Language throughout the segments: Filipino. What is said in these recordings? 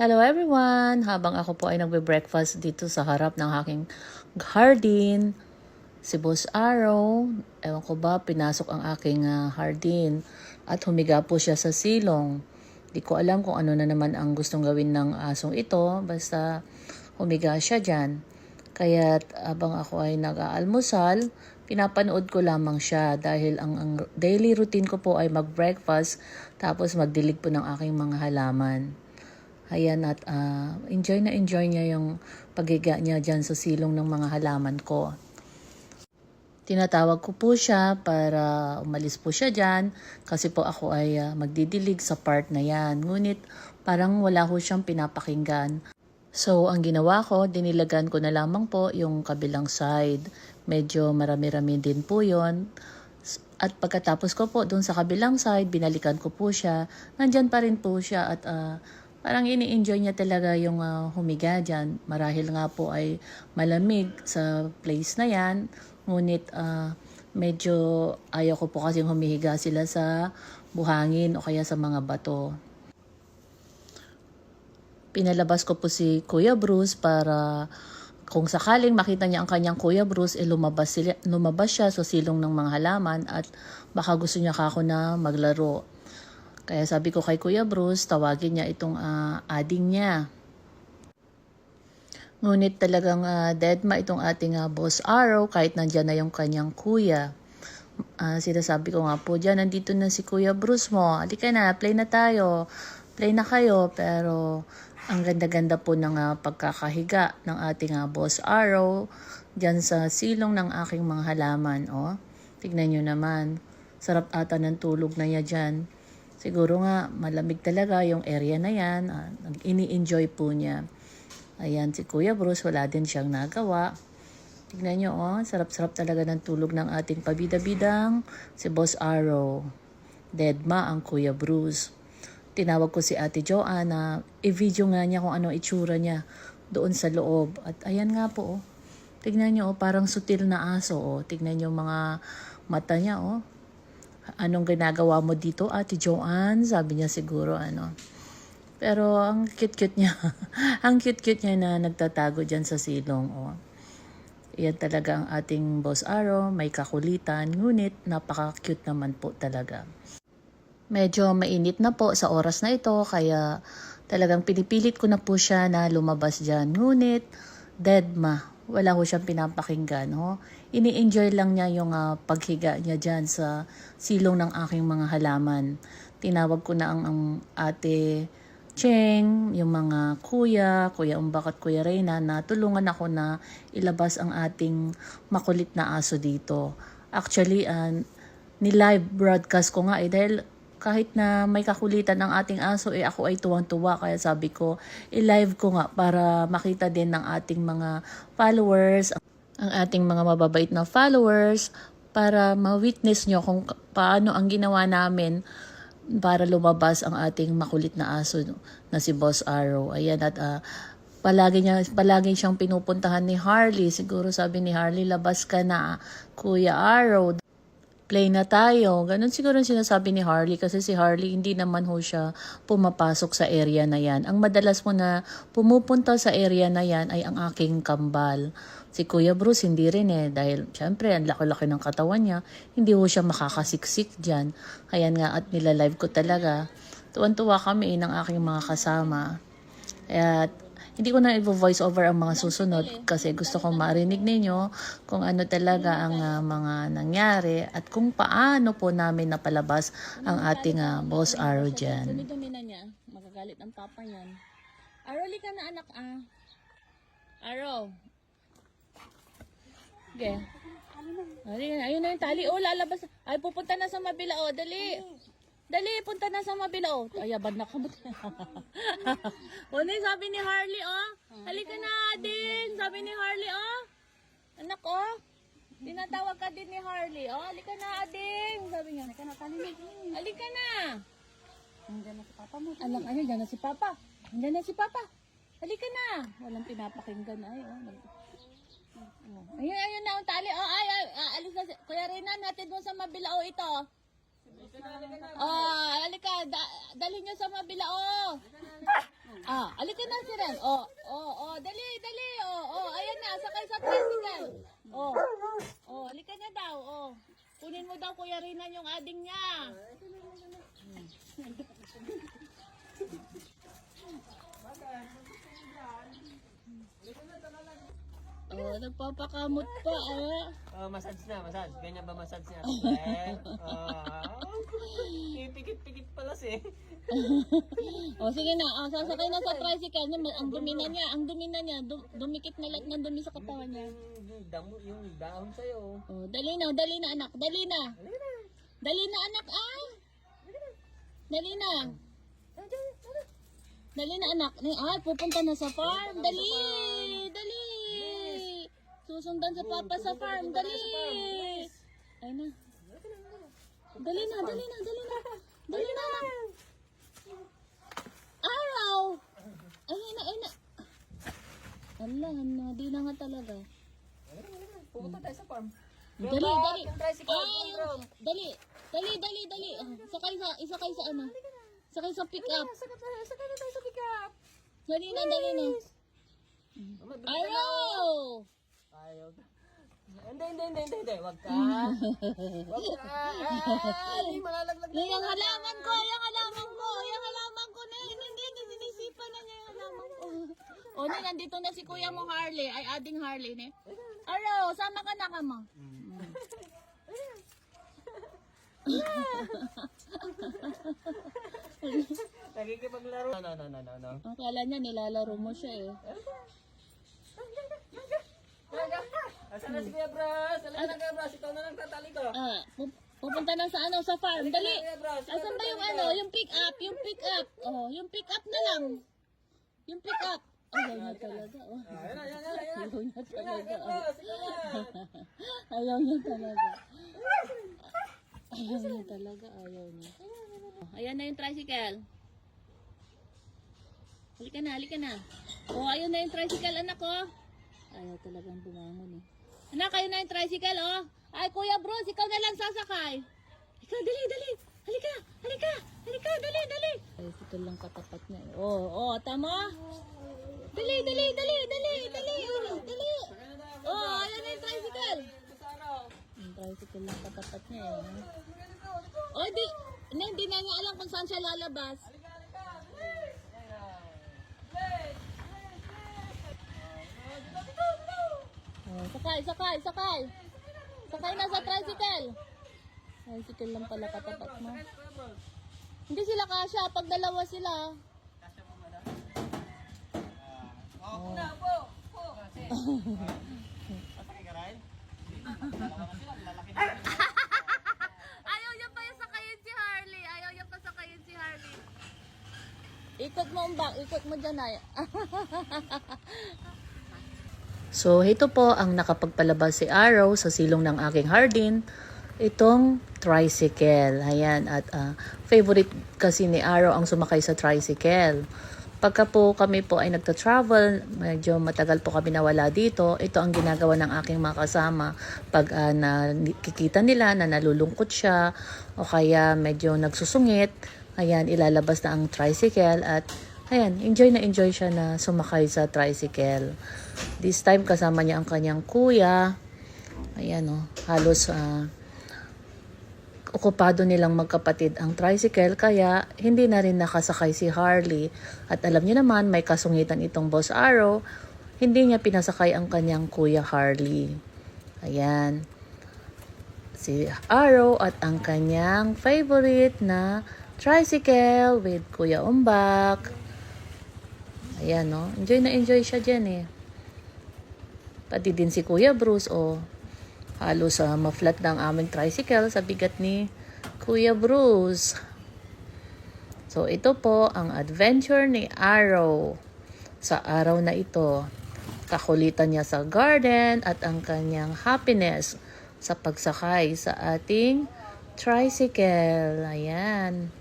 Hello everyone! Habang ako po ay nagbe-breakfast dito sa harap ng aking garden, si Boss Arrow, ewan ko ba, pinasok ang aking hardin at humiga po siya sa silong. Di ko alam kung ano na naman ang gustong gawin ng asong ito, basta humiga siya dyan. Kaya't abang ako ay nag-aalmusal, pinapanood ko lamang siya dahil ang daily routine ko po ay mag-breakfast tapos magdilig po ng aking mga halaman. Ayan at enjoy niya yung paghiga niya dyan sa silong ng mga halaman ko. Tinatawag ko po siya para umalis po siya dyan kasi po ako ay magdidilig sa part na yan. Ngunit parang wala ho siyang pinapakinggan. So ang ginawa ko, dinilagan ko na lamang po yung kabilang side. Medyo marami-rami din po yon. At pagkatapos ko po dun sa kabilang side, binalikan ko po siya. Nandyan pa rin po siya at parang ini-enjoy niya talaga yung humiga dyan. Marahil nga po ay malamig sa place na yan. Ngunit medyo ayaw ko po kasing humihiga sila sa buhangin o kaya sa mga bato. Pinalabas ko po si Kuya Bruce para kung sakaling makita niya ang kanyang Kuya Bruce, lumabas siya sa silong ng mga halaman at baka gusto niya kako na maglaro. Kaya sabi ko kay Kuya Bruce, tawagin niya itong ading niya. Ngunit talagang deadma itong ating Boss Arrow kahit nandyan na yung kanyang kuya. Sinasabi ko nga po dyan, nandito na si Kuya Bruce mo. Halika na, play na tayo. Play na kayo. Pero ang ganda-ganda po ng pagkakahiga ng ating Boss Arrow dyan sa silong ng aking mga halaman. Oh, tignan nyo naman. Sarap ata ng tulog na niya dyan. Siguro nga malamig talaga yung area na yan. Ini-enjoy po niya. Ayan, si Kuya Bruce, wala din siyang nagawa. Tignan nyo, sarap-sarap talaga ng tulog ng ating pabida-bidang si Boss Arrow. Deadma ang Kuya Bruce. Tinawag ko si Ate Joanna, i-video nga niya kung ano itsura niya doon sa loob. At ayan nga po, tignan nyo, parang sutil na aso. Tignan nyo mga mata niya, Anong ginagawa mo dito, Ate Joanne? Sabi niya siguro, Pero ang cute-cute niya. Ang cute-cute niya na nagtatago dyan sa silong, Yan talaga ang ating Boss Arrow. May kakulitan, ngunit napaka-cute naman po talaga. Medyo mainit na po sa oras na ito, kaya talagang pinipilit ko na po siya na lumabas dyan. Ngunit, deadma. Wala ko siyang pinapakinggan, Ini-enjoy lang niya yung paghiga niya dyan sa silong ng aking mga halaman. Tinawag ko na ang ate Cheng, yung mga Kuya Umbak at Kuya Reyna na tulungan ako na ilabas ang ating makulit na aso dito. Actually, ni-live broadcast ko nga dahil kahit na may kakulitan ng ating aso, ako ay tuwang-tuwa. Kaya sabi ko, i-live ko nga para makita din ng ating mga followers, ang ating mga mababait na followers, para ma-witness nyo kung paano ang ginawa namin para lumabas ang ating makulit na aso na si Boss Arrow. Ayan, at palagi siyang pinupuntahan ni Harley. Siguro sabi ni Harley, labas ka na, Kuya Arrow. Play na tayo. Ganun siguro sinasabi ni Harley kasi si Harley hindi naman ho siya pumapasok sa area na yan. Ang madalas mo na pumupunta sa area na yan ay ang aking kambal. Si Kuya Bruce hindi rin dahil syempre ang laki-laki ng katawan niya, hindi ho siya makakasiksik dyan. Kaya nga at nilalive ko talaga. Tuwan-tuwa kami ng aking mga kasama. At hindi ko na i-voice over ang mga susunod kasi gusto kong marinig ninyo kung ano talaga ang mga nangyari at kung paano po namin napalabas ang ating Boss Arrow dyan. Dumi-dumi na niya. Magagalit ang papa niyan. Arrow, ka na anak Arrow. Okay. Ayun na yung tali. Lalabas. Ay, pupunta na sa mabila. Dali. Dali, punta na sa mabila, Ayabad na kamot. Sabi ni Harley, Halika na, din. Sabi ni Harley, Anak, tinatawag ka din ni Harley, Halika na, ading. Sabi niya, halika na. Nandiyan na si Papa mo. Alam, nandiyan na si Papa. Nandiyan na si Papa. Halika na. Walang pinapakinggan, Ayun na ang tali. Alis na. Kuya Reyna, natin doon sa mabila, ito. Halika, dalhin niyo sa mabila, Alika na si Ren. Dali, dali. Ayan na, sakay sa tricycle. Alika na daw. Kunin mo daw, Kuya Rinan, yung ading niya. Nagpapakamot pa, Massage na, massage. Ganyan ba massage niya? Pikit-pikit pala siya. Sige na. Sasakay na sa tricycle. Ang dumi na niya. Dumikit na lahat ng dumi sa katawan niya. Yung dahon sa'yo. Dali na, anak. Dali na. Dali na, anak, Dali na. Dali na, anak. Pupunta na sa farm. Dali. Susundan sa papa sa farm. Dali. Ay na. Dali na. Dali na, anak. Araw. Ay na. Allah, di na nga talaga. Pupunta tayo sa farm. Dali. Dali. Isakay sa ano? Sakay sa pick up. Sakay na tayo sa pick up. Dali na. Araw. Ayaw. Hindi. Wag ka. Hindi malalaglag na. Yung halaman ko na. Hindi, sinisipa na niya yung halaman ko. Nandito na si kuya mo Harley. Ay, ading Harley, ne? Araw, sama ka na ka mo. Nakikipaglaro. No. Akala niya nilalaro mo siya eh. Asan na si Kuya Bras? Alam na Kuya Bras, ikaw na lang tatali ko. Pupunta na sa sa farm. Dali. Asan ba yung pick up? Yung pick up na lang. Yung pick up. Ayaw niya talaga. Ayaw niya talaga. Ayan na yung tricycle. Halika na. Ayun na yung tricycle, anak ko. Ayaw talagang bumangon eh. Anak, ayun na yung tricycle, Ay, Kuya Bruce, ikaw na lang sasakay. Ikaw, dali. Halika, dali. Tricycle lang katapat niya eh. Tama? Dali. Ayan na yung tricycle. Yung tricycle lang katapat niya eh. Hindi na niya alam kung saan siya lalabas. Sakay. Sakay na sa tricycle. Tricycle lang pala katapat mo. Hindi sila kasya pag dalawa sila. Ayaw niya pa sakayin si Harley. Ikot mo dyan ay. So, ito po ang nakapagpalabas si Araw sa silong ng aking hardin. Itong tricycle. Ayan. At favorite kasi ni Araw ang sumakay sa tricycle. Pagka po kami po ay nagta-travel, medyo matagal po kami nawala dito, ito ang ginagawa ng aking mga kasama. Pag nakikita nila na nalulungkot siya o kaya medyo nagsusungit, ayan, ilalabas na ang tricycle at ayan, enjoy siya na sumakay sa tricycle. This time kasama niya ang kanyang kuya. Ayan halos okupado nilang magkapatid ang tricycle kaya hindi na rin nakasakay si Harley. At alam niyo naman may kasungitan itong Boss Araw, hindi niya pinasakay ang kanyang kuya Harley. Ayan. Si Araw at ang kanyang favorite na tricycle with Kuya Umbak. Ayan enjoy siya dyan eh. Pati din si Kuya Bruce halos ma-flat na ang aming tricycle sa bigat ni Kuya Bruce. So ito po ang adventure ni Araw sa araw na ito. Kakulitan niya sa garden at ang kanyang happiness sa pagsakay sa ating tricycle. Ayan.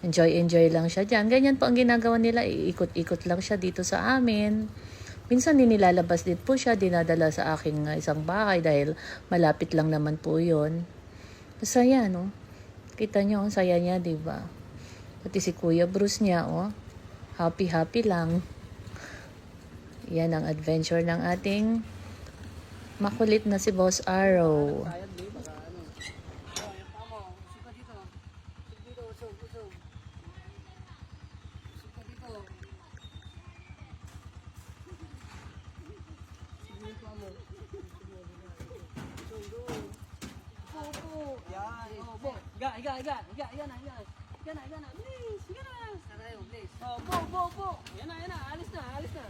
Enjoy lang siya dyan. Ganyan po ang ginagawa nila. Iikot-ikot lang siya dito sa amin. Minsan nilalabas din po siya, dinadala sa aking isang bahay dahil malapit lang naman po yun. Masaya, no? Kita niyo, ang saya niya, diba? Pati si Kuya Bruce niya, happy lang. Yan ang adventure ng ating makulit na si Boss Arrow. Sayad, di. Baka ano. Oh, yung pamo. Usog ka dito. Usog dito. Usog. Usog. Usog ka dito. Usog yung pamo. Usog doon. Upo. Yan. Oh, bo. Higa. Higa na. Higa na. Bilis. Higa na. Sarayo. Bilis. Oh, bo. Yan na. Alis na.